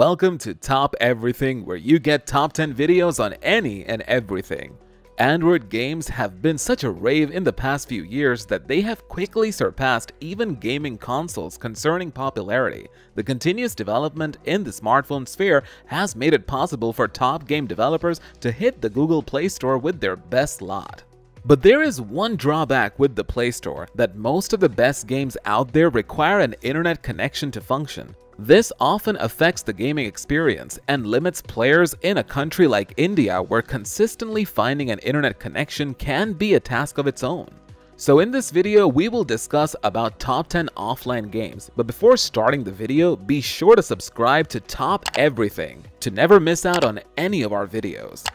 Welcome to Top Everything, where you get top 10 videos on any and everything. Android games have been such a rave in the past few years that they have quickly surpassed even gaming consoles concerning popularity. The continuous development in the smartphone sphere has made it possible for top game developers to hit the Google Play Store with their best lot. But there is one drawback with the Play Store, that most of the best games out there require an internet connection to function. This often affects the gaming experience and limits players in a country like India, where consistently finding an internet connection can be a task of its own. So in this video, we will discuss about top 10 offline games. But before starting the video, be sure to subscribe to Top Everything to never miss out on any of our videos.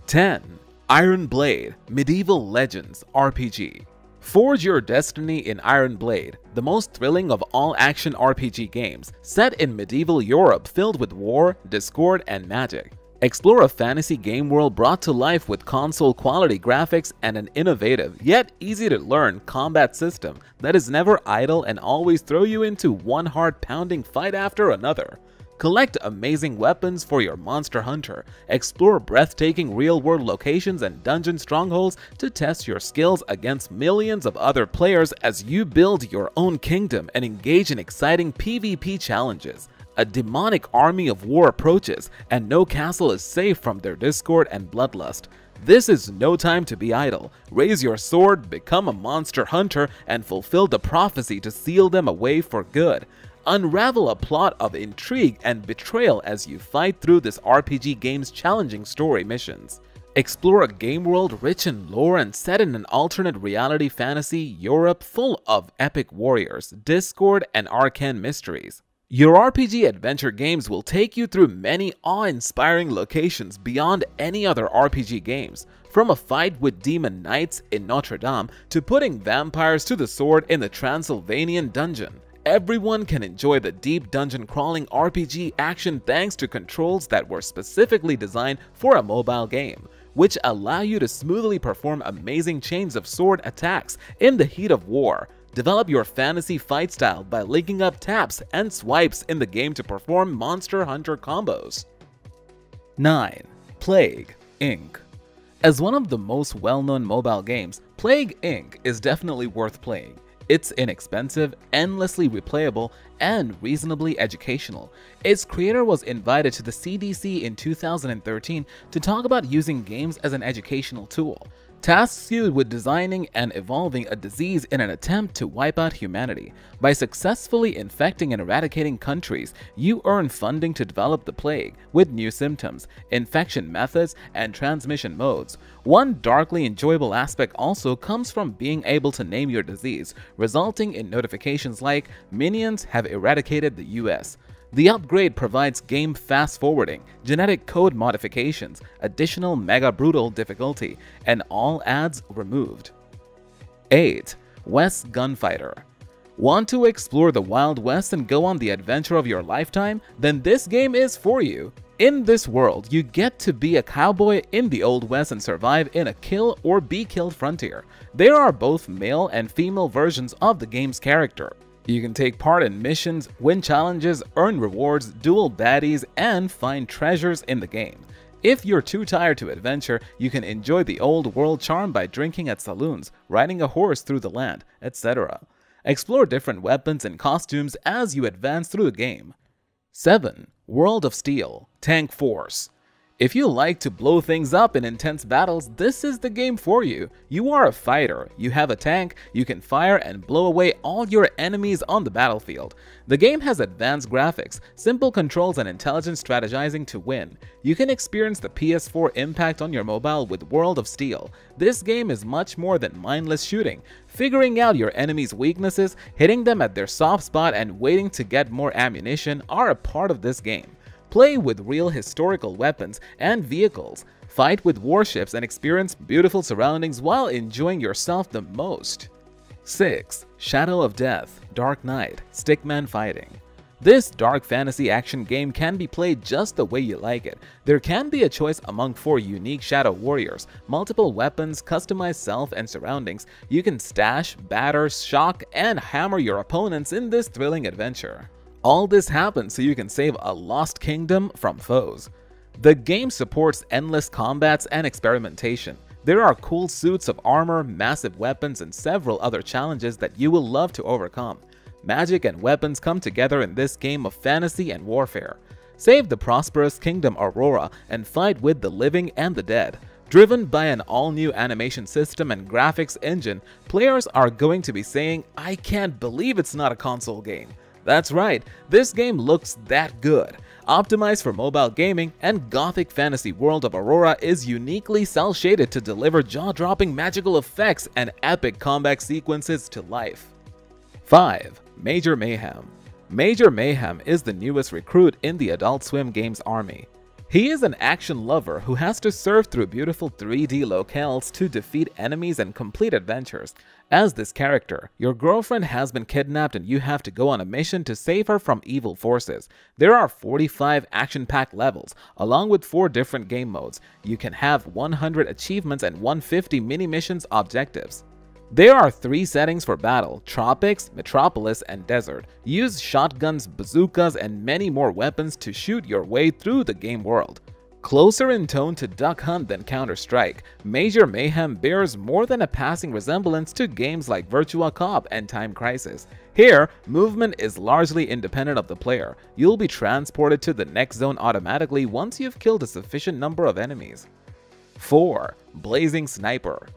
10. Iron Blade Medieval Legends RPG. Forge your destiny in Iron Blade, the most thrilling of all action RPG games, set in medieval Europe filled with war, discord, and magic. Explore a fantasy game world brought to life with console-quality graphics and an innovative, yet easy-to-learn combat system that is never idle and always throw you into one heart-pounding fight after another. Collect amazing weapons for your monster hunter, explore breathtaking real-world locations and dungeon strongholds to test your skills against millions of other players as you build your own kingdom and engage in exciting PvP challenges. A demonic army of war approaches, and no castle is safe from their discord and bloodlust. This is no time to be idle. Raise your sword, become a monster hunter, and fulfill the prophecy to seal them away for good. Unravel a plot of intrigue and betrayal as you fight through this RPG game's challenging story missions. Explore a game world rich in lore and set in an alternate reality fantasy Europe full of epic warriors, discord, and arcane mysteries. Your RPG adventure games will take you through many awe-inspiring locations beyond any other RPG games, from a fight with demon knights in Notre Dame to putting vampires to the sword in the Transylvanian dungeon. Everyone can enjoy the deep dungeon crawling RPG action thanks to controls that were specifically designed for a mobile game, which allow you to smoothly perform amazing chains of sword attacks in the heat of war. Develop your fantasy fight style by linking up taps and swipes in the game to perform Monster Hunter combos. 9. Plague Inc. As one of the most well-known mobile games, Plague Inc. is definitely worth playing. It's inexpensive, endlessly replayable, and reasonably educational. Its creator was invited to the CDC in 2013 to talk about using games as an educational tool. Tasks you with designing and evolving a disease in an attempt to wipe out humanity. By successfully infecting and eradicating countries, you earn funding to develop the plague, with new symptoms, infection methods, and transmission modes. One darkly enjoyable aspect also comes from being able to name your disease, resulting in notifications like "Minions have eradicated the US." The upgrade provides game fast-forwarding, genetic code modifications, additional mega brutal difficulty, and all ads removed. 8. West Gunfighter. Want to explore the Wild West and go on the adventure of your lifetime? Then this game is for you. In this world, you get to be a cowboy in the Old West and survive in a kill or be killed frontier. There are both male and female versions of the game's character. You can take part in missions, win challenges, earn rewards, duel baddies, and find treasures in the game. If you're too tired to adventure, you can enjoy the old world charm by drinking at saloons, riding a horse through the land, etc. Explore different weapons and costumes as you advance through the game. 7. World of Steel Tank Force. If you like to blow things up in intense battles, this is the game for you. You are a fighter, you have a tank, you can fire and blow away all your enemies on the battlefield. The game has advanced graphics, simple controls, and intelligent strategizing to win. You can experience the PS4 impact on your mobile with World of Steel. This game is much more than mindless shooting. Figuring out your enemies' weaknesses, hitting them at their soft spot, and waiting to get more ammunition are a part of this game. Play with real historical weapons and vehicles, fight with warships, and experience beautiful surroundings while enjoying yourself the most. 6. Shadow of Death Dark Knight Stickman Fighting. This dark fantasy action game can be played just the way you like it. There can be a choice among 4 unique shadow warriors, multiple weapons, customized self and surroundings. You can stash, batter, shock, and hammer your opponents in this thrilling adventure. All this happens so you can save a lost kingdom from foes. The game supports endless combats and experimentation. There are cool suits of armor, massive weapons, and several other challenges that you will love to overcome. Magic and weapons come together in this game of fantasy and warfare. Save the prosperous Kingdom Aurora and fight with the living and the dead. Driven by an all-new animation system and graphics engine, players are going to be saying, "I can't believe it's not a console game." That's right, this game looks that good. Optimized for mobile gaming, and gothic fantasy world of Aurora is uniquely cel-shaded to deliver jaw-dropping magical effects and epic combat sequences to life. 5. Major Mayhem. Major Mayhem is the newest recruit in the Adult Swim Games army. He is an action lover who has to surf through beautiful 3D locales to defeat enemies and complete adventures. As this character, your girlfriend has been kidnapped and you have to go on a mission to save her from evil forces. There are 45 action-packed levels, along with 4 different game modes. You can have 100 achievements and 150 mini-missions objectives. There are 3 settings for battle: Tropics, Metropolis, and Desert. Use shotguns, bazookas, and many more weapons to shoot your way through the game world. Closer in tone to Duck Hunt than Counter-Strike, Major Mayhem bears more than a passing resemblance to games like Virtua Cop and Time Crisis. Here, movement is largely independent of the player. You'll be transported to the next zone automatically once you've killed a sufficient number of enemies. 4. Blazing Sniper.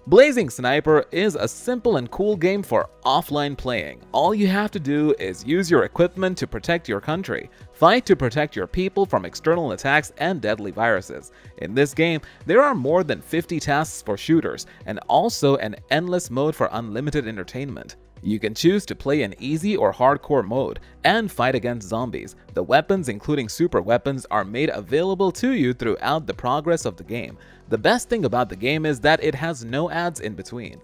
Blazing Sniper is a simple and cool game for offline playing. All you have to do is use your equipment to protect your country, fight to protect your people from external attacks and deadly viruses. In this game, there are more than 50 tasks for shooters, and also an endless mode for unlimited entertainment. You can choose to play in easy or hardcore mode and fight against zombies. The weapons, including super weapons, are made available to you throughout the progress of the game. The best thing about the game is that it has no ads in between.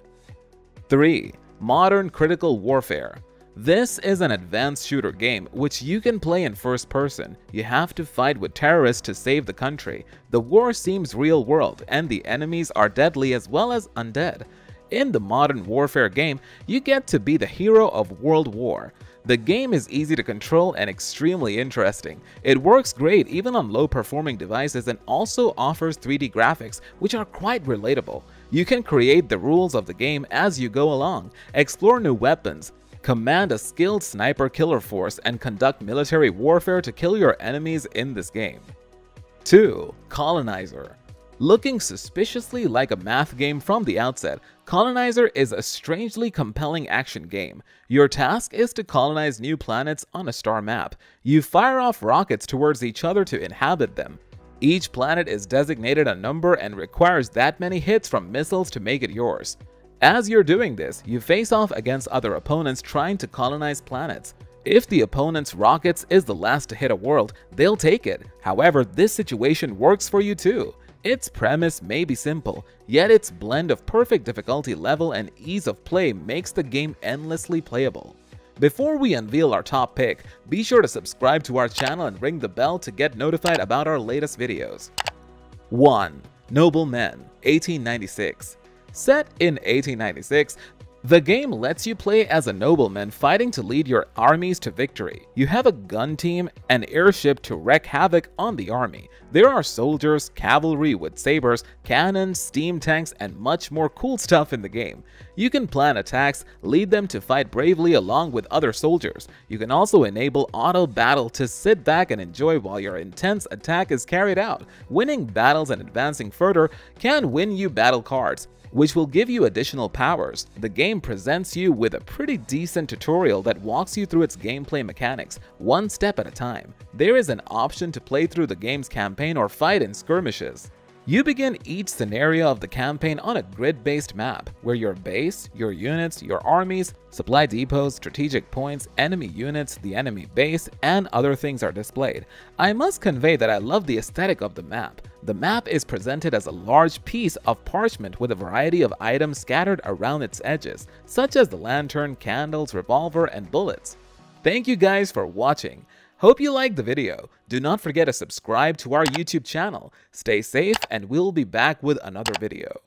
3. Modern Critical Warfare. This is an advanced shooter game which you can play in first person. You have to fight with terrorists to save the country. The war seems real world and the enemies are deadly as well as undead. In the Modern Warfare game, you get to be the hero of World War. The game is easy to control and extremely interesting. It works great even on low-performing devices and also offers 3D graphics, which are quite relatable. You can create the rules of the game as you go along, explore new weapons, command a skilled sniper killer force, and conduct military warfare to kill your enemies in this game. 2. Colonizer. Looking suspiciously like a math game from the outset, Colonizer is a strangely compelling action game. Your task is to colonize new planets on a star map. You fire off rockets towards each other to inhabit them. Each planet is designated a number and requires that many hits from missiles to make it yours. As you're doing this, you face off against other opponents trying to colonize planets. If the opponent's rockets is the last to hit a world, they'll take it. However, this situation works for you too. Its premise may be simple, yet its blend of perfect difficulty level and ease of play makes the game endlessly playable. Before we unveil our top pick, be sure to subscribe to our channel and ring the bell to get notified about our latest videos. 1. Noble Men, 1896. Set in 1896, the game lets you play as a nobleman fighting to lead your armies to victory. You have a gun team and airship to wreak havoc on the army. There are soldiers, cavalry with sabers, cannons, steam tanks, and much more cool stuff in the game. You can plan attacks, lead them to fight bravely along with other soldiers. You can also enable auto battle to sit back and enjoy while your intense attack is carried out. Winning battles and advancing further can win you battle cards, which will give you additional powers. The game presents you with a pretty decent tutorial that walks you through its gameplay mechanics, one step at a time. There is an option to play through the game's campaign or fight in skirmishes. You begin each scenario of the campaign on a grid-based map, where your base, your units, your armies, supply depots, strategic points, enemy units, the enemy base, and other things are displayed. I must convey that I love the aesthetic of the map. The map is presented as a large piece of parchment with a variety of items scattered around its edges, such as the lantern, candles, revolver, and bullets. Thank you guys for watching. Hope you liked the video. Do not forget to subscribe to our YouTube channel. Stay safe and we'll be back with another video.